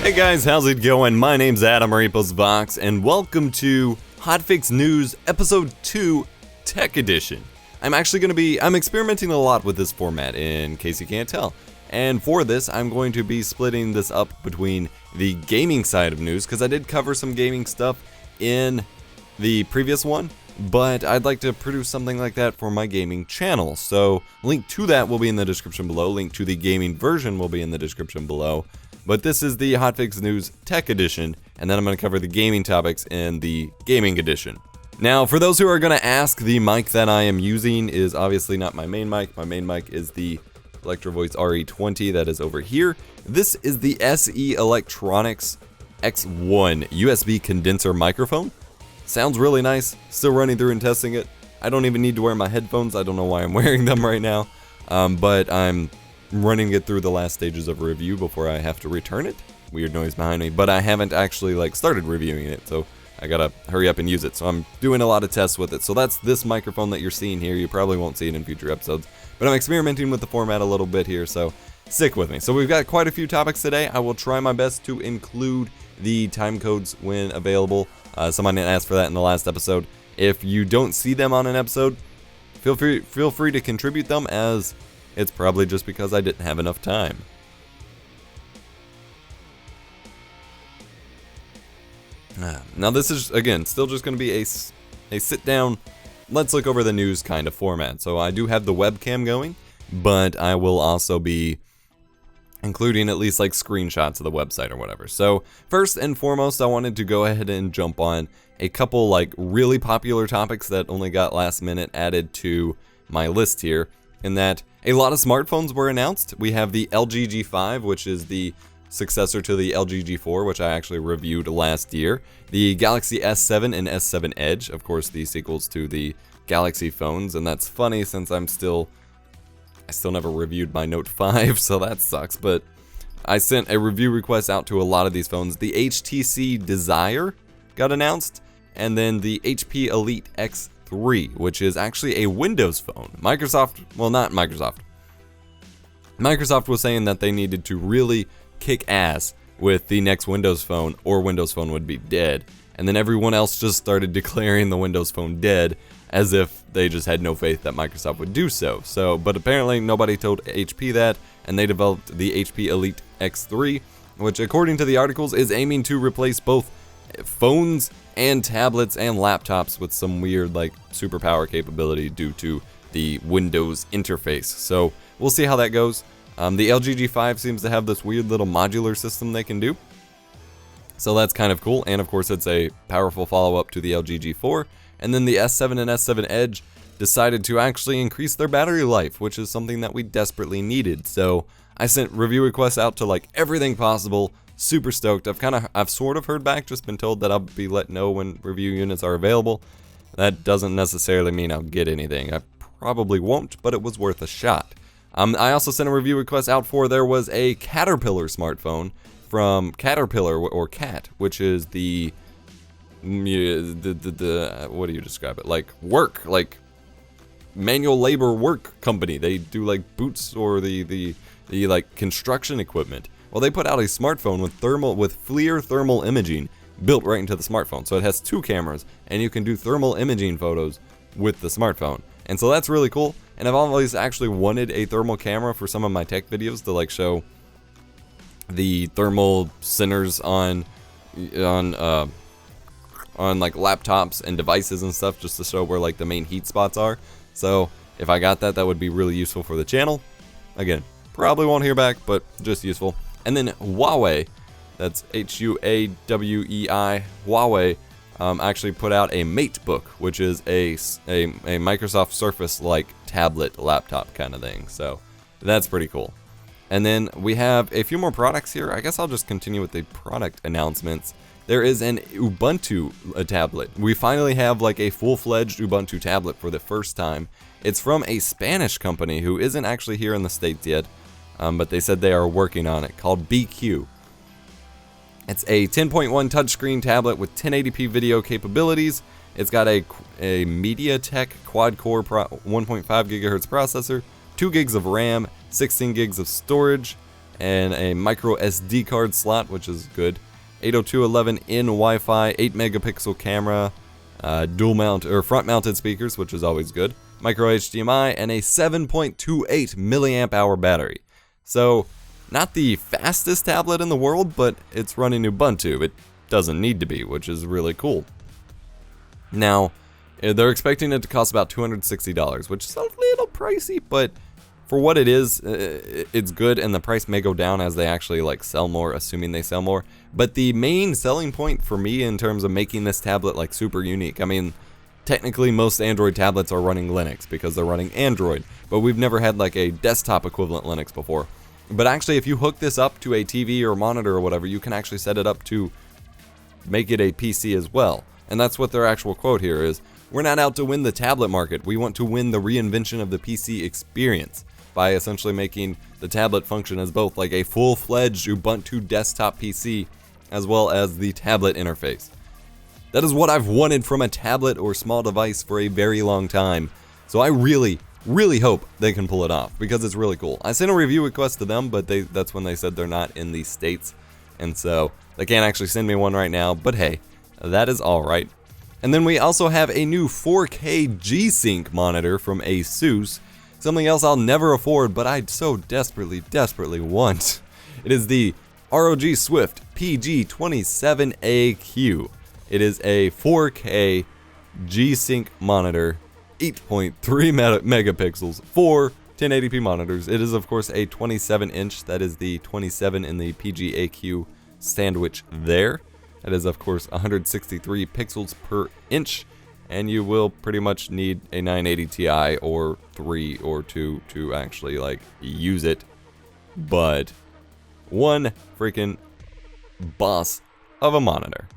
Hey guys, how's it going? My name's Adam Vox, and welcome to Hotfix News Episode 2 Tech Edition. I'm experimenting a lot with this format, in case you can't tell. And for this, I'm going to be splitting this up between the gaming side of news, because I did cover some gaming stuff in the previous one, but I'd like to produce something like that for my gaming channel. So, link to that will be in the description below. Link to the gaming version will be in the description below. But this is the Hotfix News Tech Edition, and then I'm going to cover the gaming topics in the Gaming Edition. Now, for those who are going to ask, the mic that I am using is obviously not my main mic. My main mic is the Electro Voice RE20 that is over here. This is the SE Electronics X1 USB condenser microphone. Sounds really nice. Still running through and testing it. I don't even need to wear my headphones. I don't know why I'm wearing them right now, but I'm running it through the last stages of review before I have to return it. Weird noise behind me, but I haven't actually started reviewing it, so I gotta hurry up and use it. So I'm doing a lot of tests with it. So that's this microphone that you're seeing here. You probably won't see it in future episodes, but I'm experimenting with the format a little bit here, so stick with me. So we've got quite a few topics today. I will try my best to include the time codes when available. Someone asked for that in the last episode. If you don't see them on an episode, feel free to contribute them, as it's probably just because I didn't have enough time. Now this is, again, still just going to be a sit-down, let's look over the news kind of format. So I do have the webcam going, but I will also be including at least screenshots of the website or whatever. So first and foremost, I wanted to go ahead and jump on a couple really popular topics that only got last minute added to my list here, in that a lot of smartphones were announced. We have the LG G5, which is the successor to the LG G4, which I actually reviewed last year. The Galaxy S7 and S7 Edge, of course, the sequels to the Galaxy phones, and that's funny since I still never reviewed my Note 5, so that sucks, but I sent a review request out to a lot of these phones. The HTC Desire got announced, and then the HP Elite X3, which is actually a Windows phone. Microsoft was saying that they needed to really kick ass with the next Windows phone, or Windows Phone would be dead. And then everyone else just started declaring the Windows Phone dead, as if they just had no faith that Microsoft would do so. But apparently nobody told HP that, and they developed the HP Elite X3, which according to the articles is aiming to replace both phones and tablets and laptops with some weird superpower capability due to the Windows interface. So we'll see how that goes. The LG G5 seems to have this weird little modular system they can do, so that's kind of cool. And of course it's a powerful follow-up to the LG G4. And then the S7 and S7 Edge decided to actually increase their battery life, which is something that we desperately needed. So I sent review requests out to everything possible. Super stoked. I've sort of heard back, just been told that I'll be let know when review units are available. That doesn't necessarily mean I'll get anything. I probably won't, but it was worth a shot. I also sent a review request out for, there was a Caterpillar smartphone from Caterpillar, or Cat, which is the what do you describe it? Manual labor work company. They do boots or the construction equipment. Well, they put out a smartphone with FLIR thermal imaging built right into the smartphone. So it has two cameras, and you can do thermal imaging photos with the smartphone. And so that's really cool. And I've always actually wanted a thermal camera for some of my tech videos to show the thermal centers on laptops and devices and stuff, just to show where the main heat spots are. So if I got that, that would be really useful for the channel. Again, probably won't hear back, but just useful. And then Huawei, that's Huawei, Huawei, actually put out a MateBook, which is a Microsoft Surface-like tablet laptop kind of thing. So that's pretty cool. And then we have a few more products here. I guess I'll just continue with the product announcements. There is an Ubuntu tablet. We finally have a full-fledged Ubuntu tablet for the first time. It's from a Spanish company who isn't actually here in the States yet, but they said they are working on it, called BQ. It's a 10.1 touchscreen tablet with 1080p video capabilities. It's got a MediaTek quad-core 1.5 GHz processor, 2 gigs of RAM, 16 gigs of storage, and a micro SD card slot, which is good. 802.11n Wi-Fi, 8 megapixel camera, dual mount or front mounted speakers, which is always good. Micro HDMI, and a 7.28 milliamp hour battery. So, not the fastest tablet in the world, but it's running Ubuntu. It doesn't need to be, which is really cool. Now, they're expecting it to cost about $260, which is a little pricey, but for what it is, it's good, and the price may go down as they actually like sell more, assuming they sell more. But the main selling point for me in terms of making this tablet like super unique, I mean, technically most Android tablets are running Linux because they're running Android, but we've never had like a desktop equivalent Linux before. But actually, if you hook this up to a TV or monitor or whatever, you can actually set it up to make it a PC as well. And that's what their actual quote here is: "We're not out to win the tablet market. We want to win the reinvention of the PC experience by essentially making the tablet function as both like a full-fledged Ubuntu desktop PC as well as the tablet interface." That is what I've wanted from a tablet or small device for a very long time. So I really hope they can pull it off because it's really cool. I sent a review request to them, but that's when they said they're not in the States. And so they can't actually send me one right now, but hey, that is alright. And then we also have a new 4K G-Sync monitor from ASUS. Something else I'll never afford, but I so desperately want. It is the ROG Swift PG27AQ. It is a 4K G-Sync monitor, 8.3 megapixels, 4 1080p monitors. It is of course a 27-inch, that is the 27 in the PGAQ sandwich there. That is of course 163 pixels per inch. And you will pretty much need a 980 Ti or 3 or 2 to actually like use it. But one freaking boss of a monitor.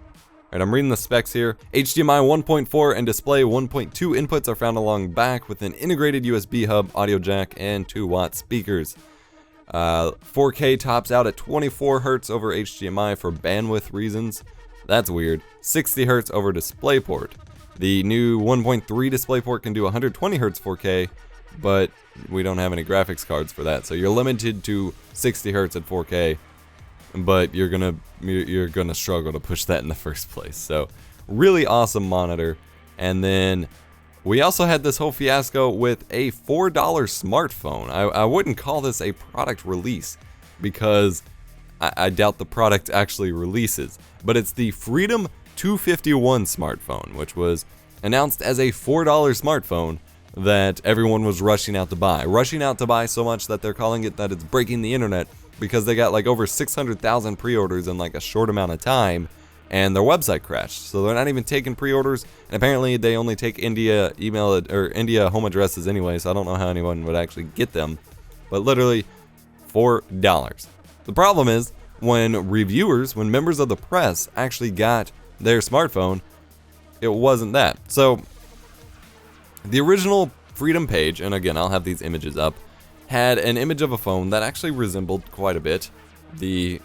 Alright, I'm reading the specs here. HDMI 1.4 and display 1.2 inputs are found along back with an integrated USB hub, audio jack, and 2-watt speakers. 4K tops out at 24 Hz over HDMI for bandwidth reasons. That's weird. 60 Hz over DisplayPort. The new 1.3 DisplayPort can do 120 Hz 4K, but we don't have any graphics cards for that, so you're limited to 60 Hz at 4K, but you're gonna struggle to push that in the first place. So really awesome monitor. And then we also had this whole fiasco with a $4 smartphone. I wouldn't call this a product release because I doubt the product actually releases, but it's the Freedom 251 smartphone, which was announced as a $4 smartphone that everyone was rushing out to buy. Rushing out to buy so much that they're calling it that it's breaking the internet because they got like over 600,000 pre-orders in like a short amount of time and their website crashed. So they're not even taking pre-orders, and apparently they only take India email or India home addresses anyway, so I don't know how anyone would actually get them. But literally $4. The problem is when members of the press actually got their smartphone, it wasn't that. So the original Freedom page, and again I'll have these images up, had an image of a phone that actually resembled quite a bit the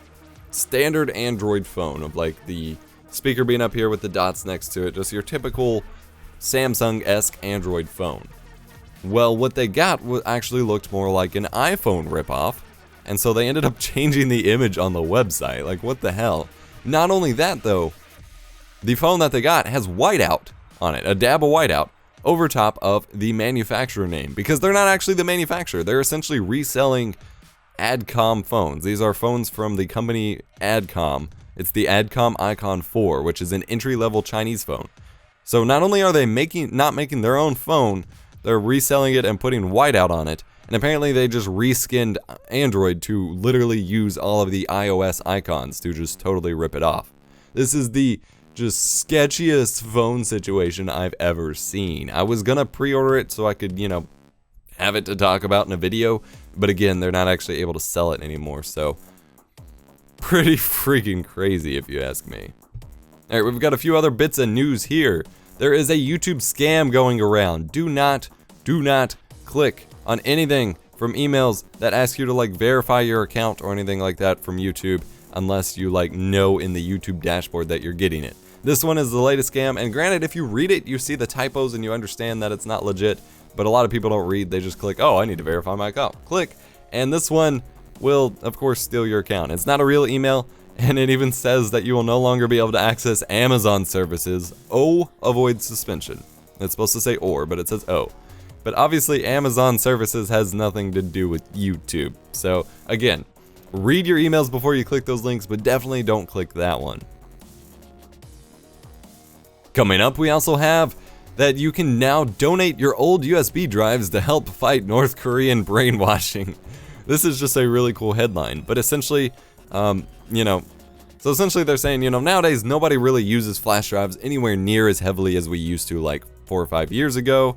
standard Android phone, of like the speaker being up here with the dots next to it, just your typical Samsung-esque Android phone. Well, what they got actually looked more like an iPhone ripoff, and so they ended up changing the image on the website. Like, what the hell? Not only that though, the phone that they got has whiteout on it, a dab of whiteout over top of the manufacturer name, because they're not actually the manufacturer. They're essentially reselling Adcom phones. These are phones from the company Adcom. It's the Adcom Icon 4, which is an entry-level Chinese phone. So not only are they not making their own phone, they're reselling it and putting whiteout on it. And apparently they just reskinned Android to literally use all of the iOS icons to just totally rip it off. This is the just sketchiest phone situation I've ever seen. I was gonna pre-order it so I could, have it to talk about in a video, but again, they're not actually able to sell it anymore, so pretty freaking crazy if you ask me. Alright, we've got a few other bits of news here. There is a YouTube scam going around. Do not click on anything from emails that ask you to like verify your account or anything like that from YouTube unless you like know in the YouTube dashboard that you're getting it. This one is the latest scam, and granted, if you read it, you see the typos and you understand that it's not legit, but a lot of people don't read. They just click, oh, I need to verify my account. Click. And this one will, of course, steal your account. It's not a real email, and it even says that you will no longer be able to access Amazon services. O avoids suspension. It's supposed to say or, but it says O. But obviously, Amazon services has nothing to do with YouTube. So, again, read your emails before you click those links, but definitely don't click that one. Coming up, we also have that you can now donate your old USB drives to help fight North Korean brainwashing. This is just a really cool headline, but essentially, so essentially they're saying, nowadays nobody really uses flash drives anywhere near as heavily as we used to like 4 or 5 years ago,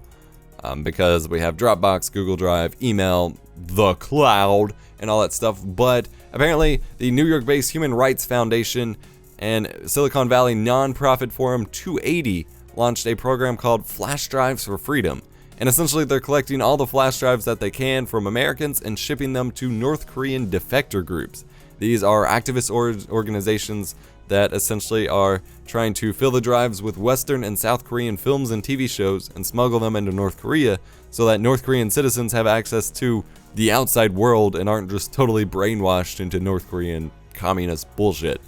because we have Dropbox, Google Drive, email, the cloud, and all that stuff. But apparently, the New York-based Human Rights Foundation and Silicon Valley nonprofit forum 280 launched a program called Flash Drives for Freedom. And essentially they're collecting all the flash drives that they can from Americans and shipping them to North Korean defector groups. These are activist organizations that essentially are trying to fill the drives with Western and South Korean films and TV shows and smuggle them into North Korea so that North Korean citizens have access to the outside world and aren't just totally brainwashed into North Korean communist bullshit.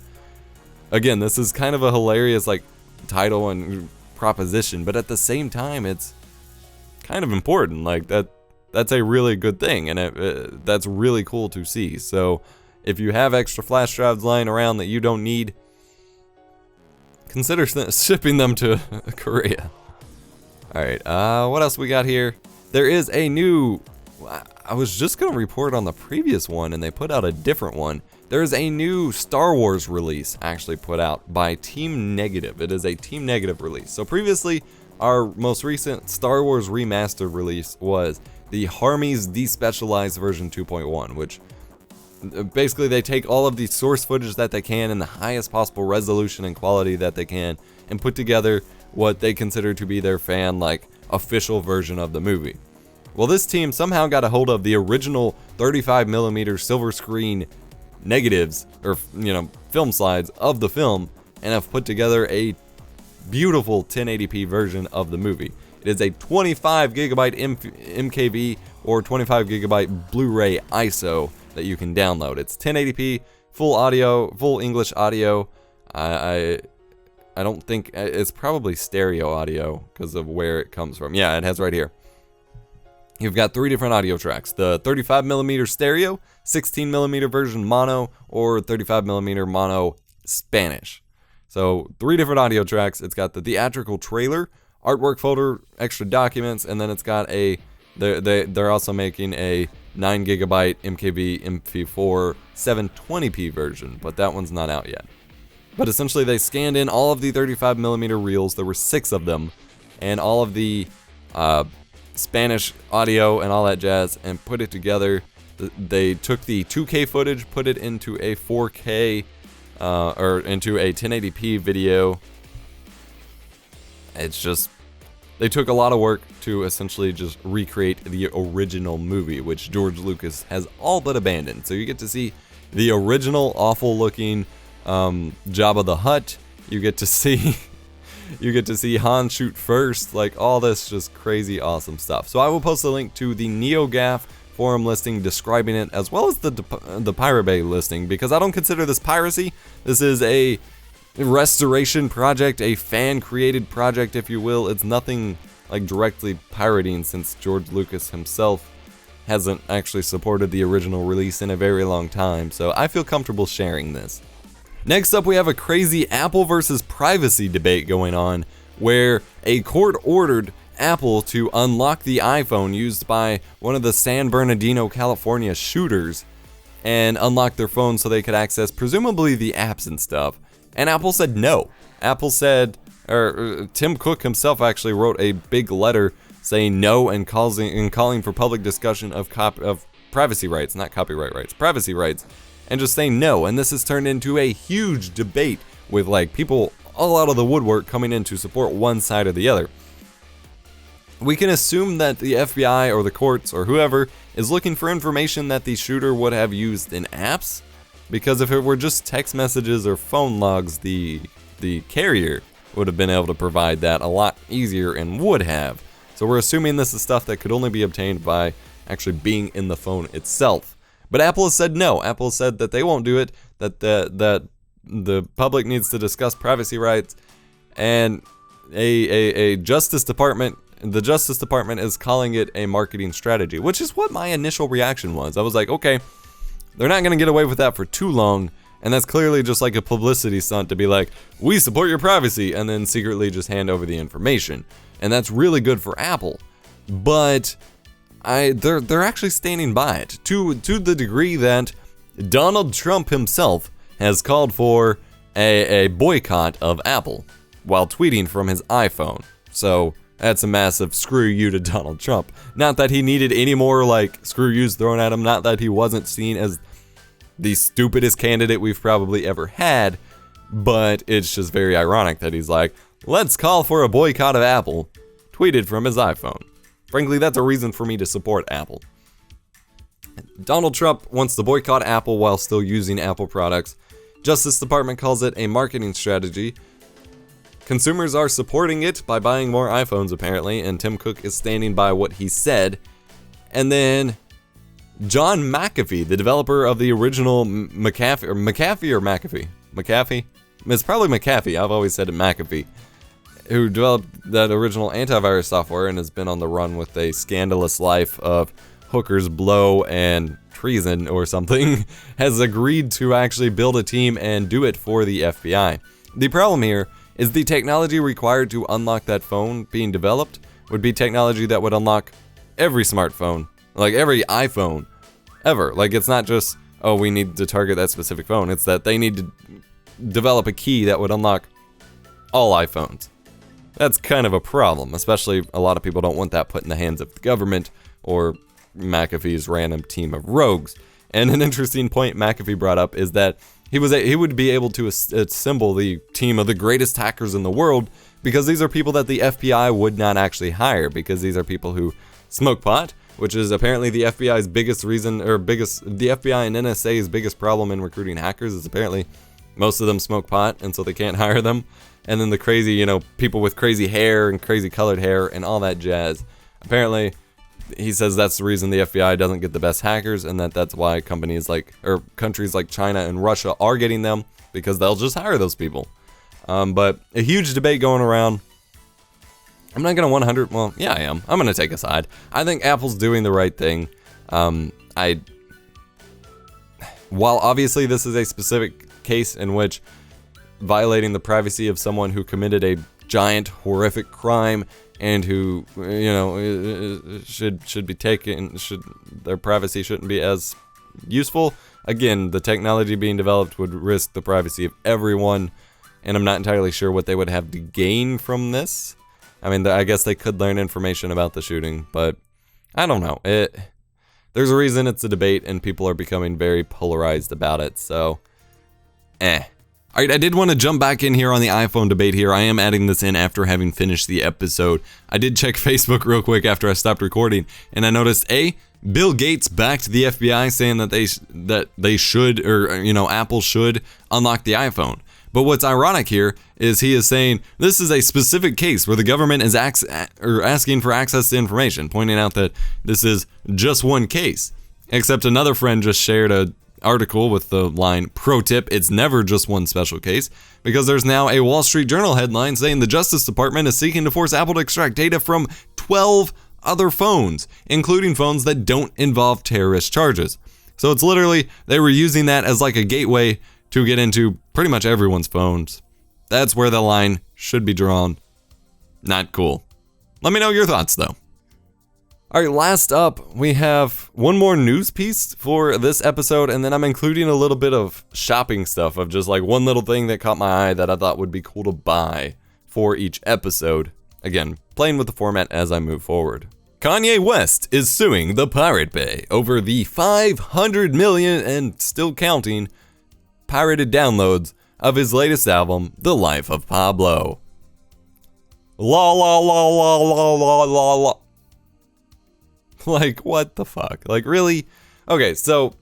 Again, this is kind of a hilarious title and proposition, but at the same time, it's kind of important. That's a really good thing, and that's really cool to see. So if you have extra flash drives lying around that you don't need, consider shipping them to Korea. Alright, what else we got here? There is a new, I was just going to report on the previous one, and they put out a different one. There is a new Star Wars release actually put out by Team Negative. It is a Team Negative release. So previously, our most recent Star Wars remastered release was the Harmy's Despecialized version 2.1, which basically they take all of the source footage that they can in the highest possible resolution and quality that they can and put together what they consider to be their official version of the movie. Well, this team somehow got a hold of the original 35mm silver screen negatives, or film slides of the film, and have put together a beautiful 1080p version of the movie. It is a 25GB MKV or 25GB Blu-ray ISO that you can download. It's 1080p, full audio, full English audio. I don't think it's probably stereo audio because of where it comes from. Yeah, it has right here. You've got 3 different audio tracks: the 35mm stereo, 16mm version mono, or 35mm mono Spanish. So 3 different audio tracks. It's got the theatrical trailer, artwork folder, extra documents, and then it's got they're also making a 9GB MKV MP4 720p version, but that one's not out yet. But essentially they scanned in all of the 35mm reels, there were 6 of them, and all of the Spanish audio and all that jazz, and put it together. They took the 2K footage, put it into a 4K or into a 1080p video. It's just, they took a lot of work to essentially just recreate the original movie, which George Lucas has all but abandoned. So you get to see the original awful looking Jabba the Hutt. You get to see Han shoot first, all this just crazy awesome stuff. So I will post a link to the NeoGAF forum listing describing it, as well as the ThePirateBay listing, because I don't consider this piracy. This is a restoration project, a fan-created project, if you will. It's nothing directly pirating, since George Lucas himself hasn't actually supported the original release in a very long time, so I feel comfortable sharing this. Next up, we have a crazy Apple versus privacy debate going on, where a court ordered Apple to unlock the iPhone used by one of the San Bernardino, California shooters, and unlock their phone so they could access presumably the apps and stuff. And Apple said no. Apple said, or Tim Cook himself actually wrote a big letter saying no and calling for public discussion of privacy rights, not copyright rights, privacy rights, and just saying no. And this has turned into a huge debate with people all out of the woodwork coming in to support one side or the other. We can assume that the FBI or the courts or whoever is looking for information that the shooter would have used in apps, because if it were just text messages or phone logs, the carrier would have been able to provide that a lot easier and would have. So we're assuming this is stuff that could only be obtained by actually being in the phone itself. But Apple has said no. Apple has said that they won't do it, that the public needs to discuss privacy rights, and the Justice Department is calling it a marketing strategy, which is what my initial reaction was. I was like, okay, they're not going to get away with that for too long, and that's clearly just like a publicity stunt to be like, we support your privacy, and then secretly just hand over the information. And that's really good for Apple. But they're actually standing by it to the degree that Donald Trump himself has called for a boycott of Apple while tweeting from his iPhone. So that's a massive screw you to Donald Trump. Not that he needed any more like screw yous thrown at him, not that he wasn't seen as the stupidest candidate we've probably ever had, but it's just very ironic that he's like, let's call for a boycott of Apple, tweeted from his iPhone. Frankly, that's a reason for me to support Apple. Donald Trump wants to boycott Apple while still using Apple products. Justice Department calls it a marketing strategy. Consumers are supporting it by buying more iPhones, apparently, and Tim Cook is standing by what he said. And then John McAfee, the developer of the original McAfee? It's probably McAfee. I've always said it McAfee. Who developed that original antivirus software and has been on the run with a scandalous life of hookers, blow, and treason or something, has agreed to actually build a team and do it for the FBI. The problem here is the technology required to unlock that phone being developed would be technology that would unlock every smartphone, like every iPhone ever. Like, it's not just, oh, we need to target that specific phone. It's that they need to develop a key that would unlock all iPhones. That's kind of a problem, especially a lot of people don't want that put in the hands of the government or McAfee's random team of rogues. And an interesting point McAfee brought up is that he would be able to assemble the team of the greatest hackers in the world because these are people that the FBI would not actually hire, because these are people who smoke pot, which is apparently the FBI's biggest reason, or the FBI and NSA's biggest problem in recruiting hackers is apparently most of them smoke pot, and so they can't hire them. And then the crazy, people with crazy hair and crazy colored hair and all that jazz. Apparently, he says that's the reason the FBI doesn't get the best hackers, and that's why countries like China and Russia are getting them, because they'll just hire those people. But a huge debate going around. I'm not going to well, yeah, I am. I'm going to take a side. I think Apple's doing the right thing. While obviously this is a specific case in which violating the privacy of someone who committed a giant, horrific crime and who, should be taken, their privacy shouldn't be as useful. Again, the technology being developed would risk the privacy of everyone, and I'm not entirely sure what they would have to gain from this. I mean, I guess they could learn information about the shooting, but I don't know. There's a reason it's a debate, and people are becoming very polarized about it, so Alright, I did want to jump back in here on the iPhone debate here. I am adding this in after having finished the episode. I did check Facebook real quick after I stopped recording, and I noticed, Bill Gates backed the FBI saying that they should, or Apple should unlock the iPhone. But what's ironic here is he is saying this is a specific case where the government is asking for access to information, pointing out that this is just one case. Except another friend just shared a article with the line, pro tip, it's never just one special case, because there's now a Wall Street Journal headline saying the Justice Department is seeking to force Apple to extract data from 12 other phones, including phones that don't involve terrorist charges. So it's literally, they were using that as like a gateway to get into pretty much everyone's phones. That's where the line should be drawn. Not cool. Let me know your thoughts though. Alright, last up, we have one more news piece for this episode, and then I'm including a little bit of shopping stuff of just like one little thing that caught my eye that I thought would be cool to buy for each episode. Again, playing with the format as I move forward. Kanye West is suing ThePirateBay over the 500 million and still counting pirated downloads of his latest album, The Life of Pablo. La la la la la la la la. Like, what the fuck? Like, really? Okay, so,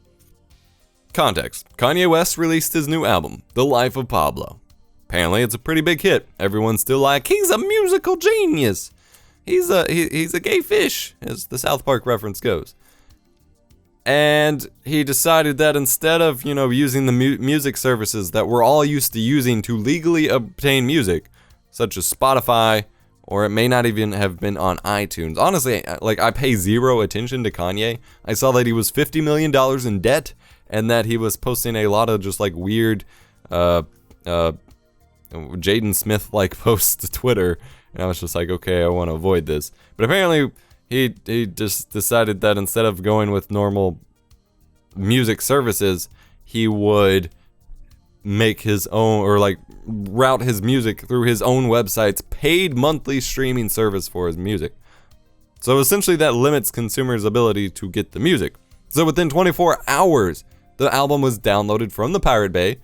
context. Kanye West released his new album, The Life of Pablo. Apparently, it's a pretty big hit. Everyone's still like, he's a musical genius. He's a gay fish, as the South Park reference goes. And he decided that instead of, using the music services that we're all used to using to legally obtain music, such as Spotify, or it may not even have been on iTunes. Honestly, I pay zero attention to Kanye. I saw that he was $50 million in debt, and that he was posting a lot of just weird, Jaden Smith posts to Twitter, and I was just like, okay, I want to avoid this. But apparently, he just decided that instead of going with normal music services, he would make his own, or route his music through his own website's paid monthly streaming service for his music. So essentially that limits consumers' ability to get the music. So within 24 hours, the album was downloaded from the Pirate Bay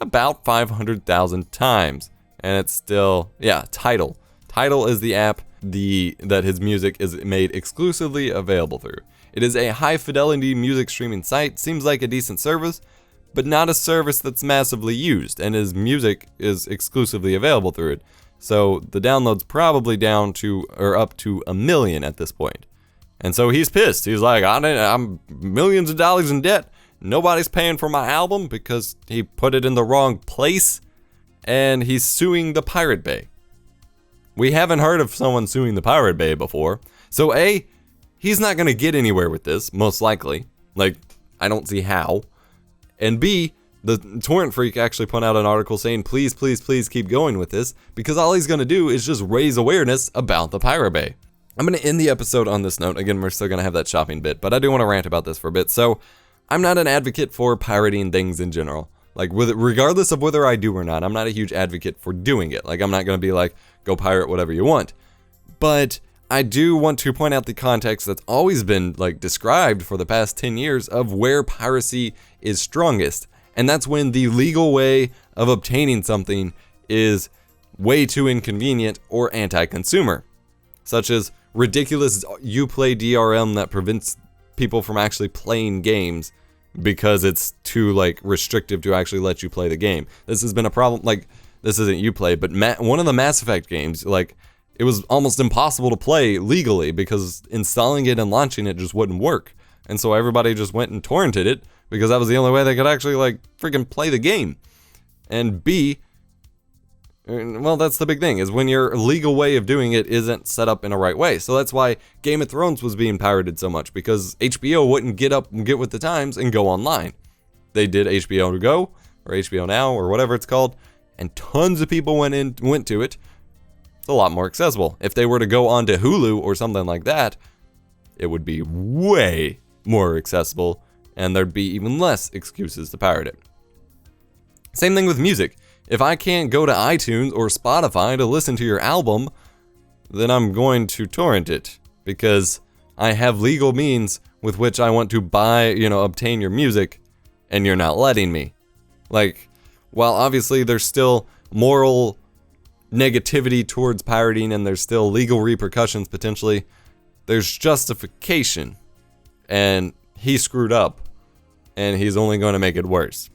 about 500,000 times. And it's still, Tidal. Tidal is the app that his music is made exclusively available through. It is a high-fidelity music streaming site. Seems like a decent service, but not a service that's massively used, and his music is exclusively available through it. So the download's probably down to, or up to 1 million at this point. And so he's pissed. He's like, I'm millions of dollars in debt. Nobody's paying for my album because he put it in the wrong place, and he's suing the Pirate Bay. We haven't heard of someone suing the Pirate Bay before. So A, he's not going to get anywhere with this, most likely. I don't see how. And B, the Torrent Freak actually put out an article saying, please, please, please keep going with this, because all he's going to do is just raise awareness about the Pirate Bay. I'm going to end the episode on this note. Again, we're still going to have that shopping bit, but I do want to rant about this for a bit. So, I'm not an advocate for pirating things in general. Regardless of whether I do or not, I'm not a huge advocate for doing it. I'm not going to be like, go pirate whatever you want. But I do want to point out the context that's always been described for the past 10 years of where piracy is strongest. And that's when the legal way of obtaining something is way too inconvenient or anti-consumer. Such as ridiculous Uplay DRM that prevents people from actually playing games because it's too restrictive to actually let you play the game. This has been a problem. This isn't Uplay, but one of the Mass Effect games, it was almost impossible to play legally because installing it and launching it just wouldn't work. And so everybody just went and torrented it because that was the only way they could actually freaking play the game. And B, well, that's the big thing, is when your legal way of doing it isn't set up in a right way. So that's why Game of Thrones was being pirated so much, because HBO wouldn't get up and get with the times and go online. They did HBO Go, or HBO Now, or whatever it's called, and tons of people went to it. It's a lot more accessible. If they were to go on to Hulu or something like that, it would be way more accessible, and there'd be even less excuses to pirate it. Same thing with music. If I can't go to iTunes or Spotify to listen to your album, then I'm going to torrent it, because I have legal means with which I want to buy, obtain your music, and you're not letting me. While obviously there's still moral negativity towards pirating and there's still legal repercussions potentially, there's justification. And he screwed up, and he's only going to make it worse.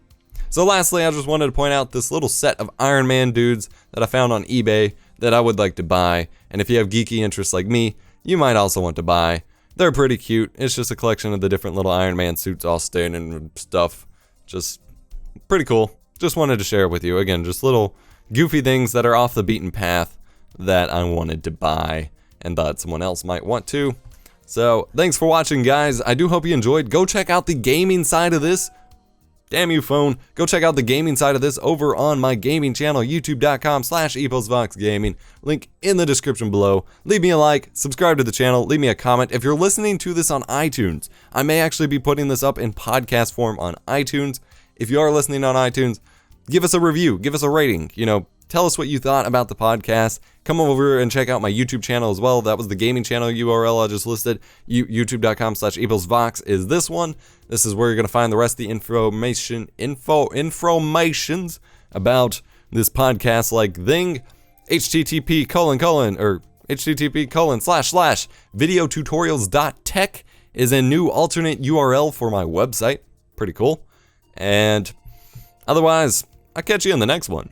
So lastly, I just wanted to point out this little set of Iron Man dudes that I found on eBay that I would like to buy. And if you have geeky interests like me, you might also want to buy. They're pretty cute. It's just a collection of the different little Iron Man suits all standing and stuff. Just pretty cool. Just wanted to share it with you. Again, just little goofy things that are off the beaten path that I wanted to buy and thought someone else might want to. So thanks for watching, guys. I do hope you enjoyed. Go check out the gaming side of this. Damn you, phone. Go check out the gaming side of this over on my gaming channel, youtube.com/eposvoxgaming. Link in the description below. Leave me a like, subscribe to the channel, leave me a comment. If you're listening to this on iTunes, I may actually be putting this up in podcast form on iTunes. If you are listening on iTunes, give us a review, give us a rating, tell us what you thought about the podcast. Come over and check out my YouTube channel as well. That was the gaming channel URL I just listed. youtube.com/eposvox is this one. This is where you're going to find the rest of the informations about this podcast thing. http://videotutorials.tech is a new alternate URL for my website. Pretty cool. And otherwise, I'll catch you in the next one.